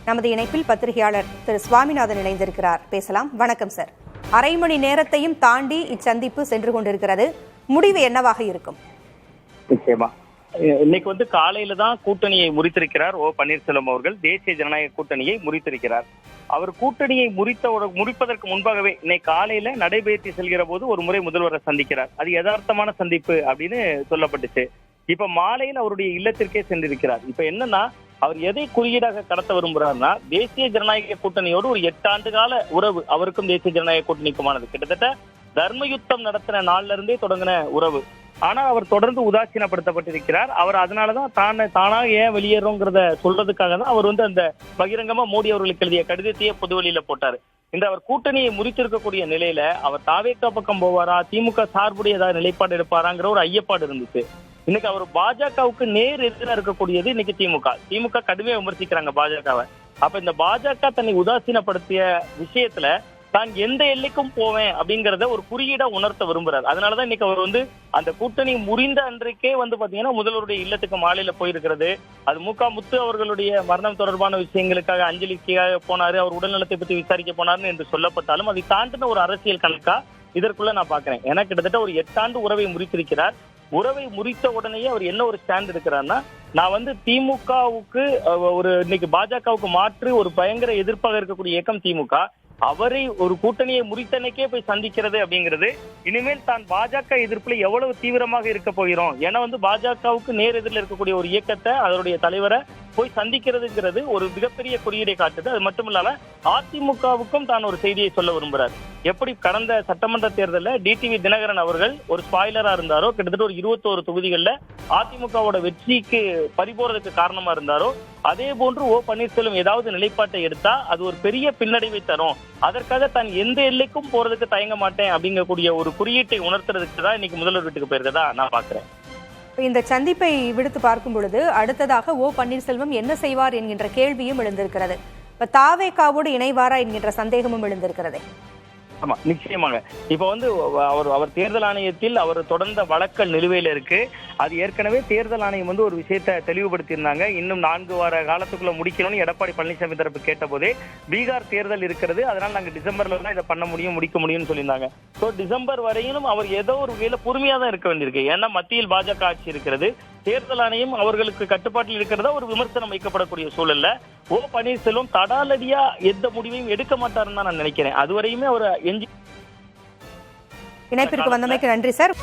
நமது இணைப்பில் பத்திரிகையாளர் திரு சுவாமிநாதன் இணைந்திருக்கிறார். பேசலாம். வணக்கம் சார். அரை மணி நேரத்தையும் தாண்டி இச்சந்திப்பு சென்று கொண்டிருக்கிறது. முடிவு என்னவாக இருக்கும்? நிச்சயமா இன்னைக்கு காலையில தான் கூட்டணியை முறித்திருக்கிறார் ஓ பன்னீர்செல்வம் அவர்கள். தேசிய ஜனநாயக கூட்டணியை முறித்திருக்கிறார். அவர் கூட்டணியை முடிப்பதற்கு முன்பாகவே இன்னைக்கு காலையில நடைபெயர்ச்சி செல்கிற போது ஒரு முறை முதல்வரை சந்திக்கிறார். அது யதார்த்தமான சந்திப்பு அப்படின்னு சொல்லப்பட்டுச்சு. இப்ப மாலையில் அவருடைய இல்லத்திற்கே சென்றிருக்கிறார். இப்ப என்னன்னா, அவர் எதை குறியீடாக கடத்த விரும்புகிறார்னா, தேசிய ஜனநாயக கூட்டணியோடு ஒரு 8 ஆண்டு கால உறவு அவருக்கும் தேசிய ஜனநாயக கூட்டணிக்குமானது. கிட்டத்தட்ட தர்மயுத்தம் நடத்தின நாள்ல இருந்தே தொடங்கின உறவு. ஆனால் அவர் தொடர்ந்து உதாசீனப்படுத்தப்பட்டிருக்கிறார். அவர் அதனாலதான் தானாக ஏன் வெளியேறோங்கிறத சொல்றதுக்காக தான் அவர் அந்த பகிரங்கமா மோடி அவர்களுக்கு எழுதிய கடிதத்தையே பொதுவெளியில போட்டாரு. இந்த அவர் கூட்டணியை முறித்திருக்கக்கூடிய நிலையில அவர் தாவேகா பக்கம் போவாரா, திமுக சார்புடைய ஏதாவது நிலைப்பாடு எடுப்பாராங்கிற ஒரு ஐயப்பாடு இருந்துச்சு. இன்னைக்கு அவர் பாஜகவுக்கு நேர் எதிராக இருக்கக்கூடியது இன்னைக்கு திமுக கடுமையா விமர்சிக்கிறாங்க பாஜகவை. அப்ப இந்த பாஜக தன்னை உதாசீனப்படுத்திய விஷயத்துல தான் எந்த எல்லைக்கும் போவேன் அப்படிங்கறத ஒரு குறியீடா உணர்த்த விரும்புறாரு. அதனாலதான் இன்னைக்கு அவர் அந்த கூட்டணி முறிந்த அன்றைக்கே பாத்தீங்கன்னா முதல்வருடைய இல்லத்துக்கு மாலையில போயிருக்கிறது. அது முத்து அவர்களுடைய மரணம் தொடர்பான விஷயங்களுக்காக அஞ்சலிக்காக போனாரு, அவர் உடல்நலத்தை பத்தி விசாரிக்க போனாருன்னு என்று சொல்லப்பட்டாலும் அதை தாண்டின ஒரு அரசியல் கணக்கா இதற்குள்ள நான் பாக்குறேன். ஏன்னா கிட்டத்தட்ட ஒரு 8 ஆண்டு உறவை முறித்திருக்கிறார். உறவை முறித்த உடனேயே அவர் என்ன ஒரு ஸ்டாண்ட் எடுக்கிறார்னா, நான் திமுகவுக்கு இன்னைக்கு பாஜகவுக்கு மாற்று ஒரு பயங்கர எதிர்ப்பாக இருக்கக்கூடிய இயக்கம் திமுக, அவரை ஒரு கூட்டணியை முறித்தனைக்கே போய் சந்திக்கிறது அப்படிங்கிறது இனிமேல் தான் பாஜக எதிர்ப்புல எவ்வளவு தீவிரமாக இருக்க போகிறோம். ஏன்னா பாஜகவுக்கு நேர் எதிரில் இருக்கக்கூடிய ஒரு இயக்கத்தை அதனுடைய தலைவரை போய் சந்திக்கிறதுங்கிறது ஒரு மிகப்பெரிய குறியீடை காட்டுது. அது மட்டும் இல்லாம அதிமுகவுக்கும் தான் ஒரு செய்தியை சொல்ல விரும்புறாரு. எப்படி கடந்த சட்டமன்ற தேர்தலில் டிடிவி தினகரன் அவர்கள் ஒரு ஸ்பாய்லரா இருந்தாரோ, கிட்டத்தட்ட ஒரு 21 தொகுதிகளில் அதிமுகவோட வெற்றிக்கு பறிபோறதுக்கு காரணமா இருந்தாரோ, அதே போன்று ஓ பன்னீர்செல்வம் ஏதாவது நிலைப்பாட்டை எடுத்தா அது ஒரு பெரிய பின்னடைவை தரும். அதற்காக தான் எந்த எல்லைக்கும் போறதுக்கு தயங்க மாட்டேன் அப்படிங்கக்கூடிய ஒரு குறியீட்டை உணர்த்துறதுக்கு தான் இன்னைக்கு முதல்வர் வீட்டுக்கு போயிருக்கதா நான் பாக்குறேன். இந்த சந்திப்பை விடுத்து பார்க்கும் பொழுது அடுத்ததாக ஓ பன்னீர்செல்வம் என்ன செய்வார் என்கின்ற கேள்வியும் எழுந்திருக்கிறது. இப்ப தாவேகாவோடு இணைவாரா என்கின்ற சந்தேகமும் எழுந்திருக்கிறது. ஆமா, நிச்சயமாக. இப்ப அவர் தேர்தல் ஆணையத்தில் அவர் தொடர்ந்த வழக்கல் நிலுவையில இருக்கு. அது ஏற்கனவே தேர்தல் ஆணையம் ஒரு விஷயத்தை தெளிவுபடுத்தியிருந்தாங்க. இன்னும் 4 வார காலத்துக்குள்ள முடிக்கணும்னு எடப்பாடி பழனிசாமி தரப்பு கேட்ட போதே பீகார் தேர்தல் இருக்கிறது, அதனால நாங்க டிசம்பர்ல தான் இதை பண்ண முடியும், முடிக்க முடியும்னு சொல்லியிருந்தாங்க. ஸோ டிசம்பர் வரையிலும் அவர் ஏதோ ஒரு வகையில பொறுமையா தான் இருக்க வேண்டியிருக்கு. ஏன்னா மத்தியில் பாஜக ஆட்சி இருக்கிறது, தேர்தல் ஆணையம் அவர்களுக்கு கட்டுப்பாட்டில் இருக்கிறதா ஒரு விமர்சனம் வைக்கப்படக்கூடிய சூழல்ல ஓ பன்னீர்செல்வம் தடாலடியா எந்த முடிவையும் எடுக்க மாட்டாருன்னு தான் நான் நினைக்கிறேன். அதுவரையுமே அவர் இணைப்பிற்கு வந்தமைக்கு நன்றி சார்.